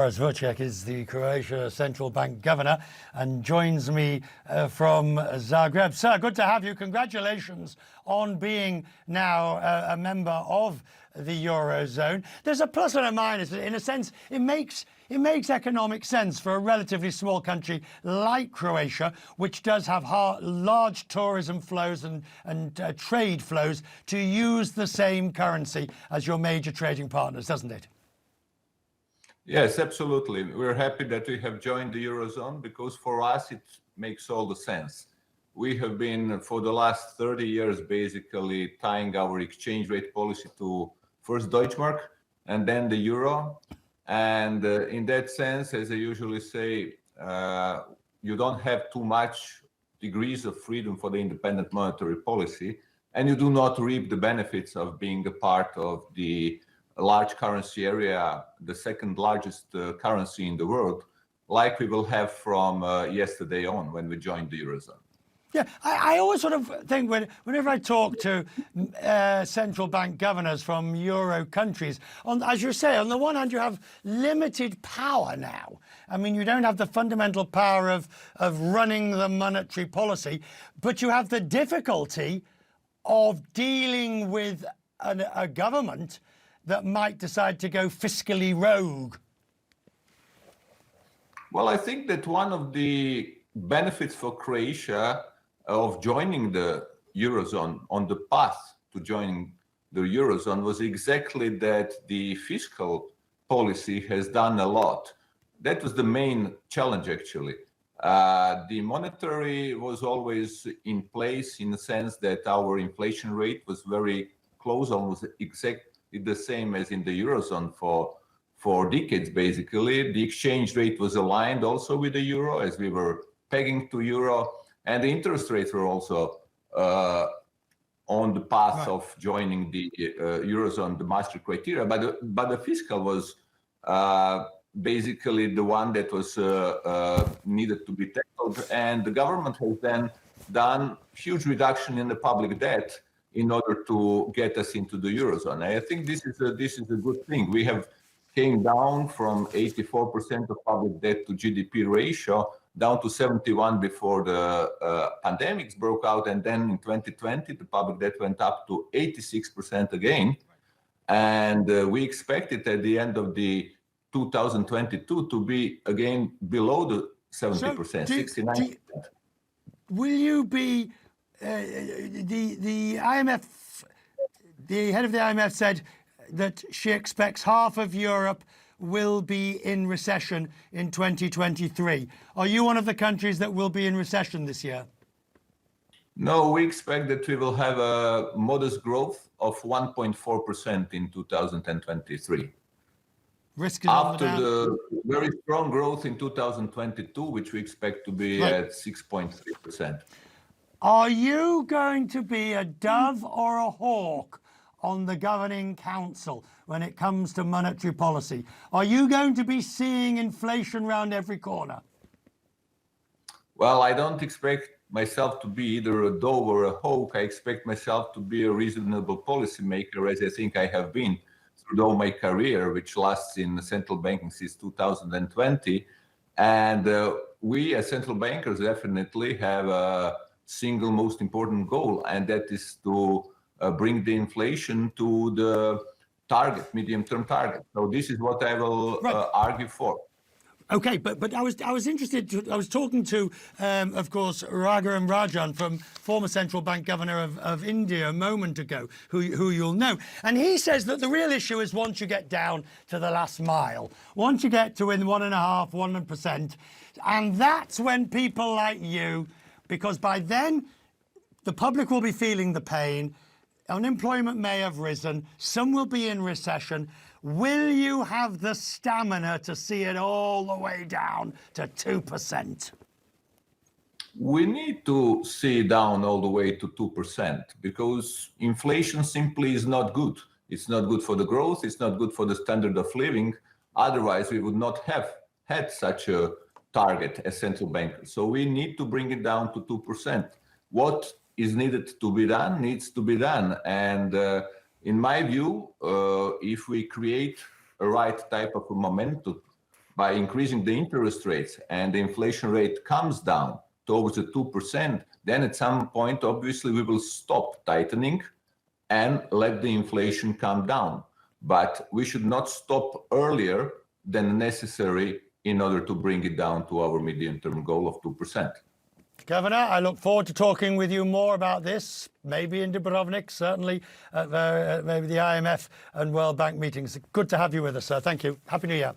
Boris Vujčić is the Croatia Central Bank governor and joins me from Zagreb. Sir, good to have you. Congratulations on being now a member of the Eurozone. There's a plus and a minus. In a sense, it makes economic sense for a relatively small country like Croatia, which does have large tourism flows and trade flows, to use the same currency as your major trading partners, doesn't it? Yes, absolutely. We're happy that we have joined the Eurozone because for us it makes all the sense. We have been for the last 30 years basically tying our exchange rate policy to first Deutschmark and then the euro. And in that sense, as I usually say, you don't have too much degrees of freedom for the independent monetary policy, and you do not reap the benefits of being a part of the large currency area, the second largest currency in the world, like we will have from yesterday on when we joined the Eurozone. Yeah, I always sort of think whenever I talk to central bank governors from Euro countries, as you say, on the one hand, you have limited power now. I mean, you don't have the fundamental power of running the monetary policy, but you have the difficulty of dealing with a government that might decide to go fiscally rogue. Well, I think that one of the benefits for Croatia of joining the Eurozone, on the path to joining the Eurozone, was exactly that the fiscal policy has done a lot. That was the main challenge, actually. The monetary was always in place in the sense that our inflation rate was very close, almost exactly the same as in the Eurozone for decades, basically. The exchange rate was aligned also with the euro as we were pegging to euro, and the interest rates were also on the path of joining the Eurozone, the Maastricht criteria. But the fiscal was basically the one that was needed to be tackled, and the government has then done huge reduction in the public debt in order to get us into the Eurozone. I think this is a good thing. We have came down from 84% of public debt to GDP ratio down to 71 before the pandemics broke out, and then in 2020 the public debt went up to 86% again, and we expect it at the end of the 2022 to be again below the 70%, 69%. Will you be? The IMF, the head of the IMF said that she expects half of Europe will be in recession in 2023. Are you one of the countries that will be in recession this year? No, we expect that we will have a modest growth of 1.4% in 2023. Risk is after the very strong growth in 2022, which we expect to be at 6.3%. Are you going to be a dove or a hawk on the governing council when it comes to monetary policy? Are you going to be seeing inflation round every corner? Well, I don't expect myself to be either a dove or a hawk. I expect myself to be a reasonable policymaker, as I think I have been throughout my career, which lasts in central banking since 2020. And we as central bankers definitely have a single most important goal, and that is to bring the inflation to the target, medium-term target. So this is what I will argue for. Okay, but I was interested. I was talking to, of course, Raghuram Rajan, former central bank governor of India, a moment ago, who you'll know, and he says that the real issue is once you get down to the last mile, once you get to within 1.5%, and that's when people like you, because by then the public will be feeling the pain, unemployment may have risen, some will be in recession. Will you have the stamina to see it all the way down to 2%? We need to see it down all the way to 2% because inflation simply is not good. It's not good for the growth. It's not good for the standard of living. Otherwise, we would not have had such a target as central bankers. So we need to bring it down to 2%. What is needed to be done needs to be done. And in my view, if we create a right type of a momentum by increasing the interest rates and the inflation rate comes down towards the 2%, then at some point, obviously, we will stop tightening and let the inflation come down. But we should not stop earlier than necessary in order to bring it down to our medium-term goal of 2%. Governor, I look forward to talking with you more about this, maybe in Dubrovnik, certainly at maybe the IMF and World Bank meetings. Good to have you with us, sir. Thank you. Happy New Year.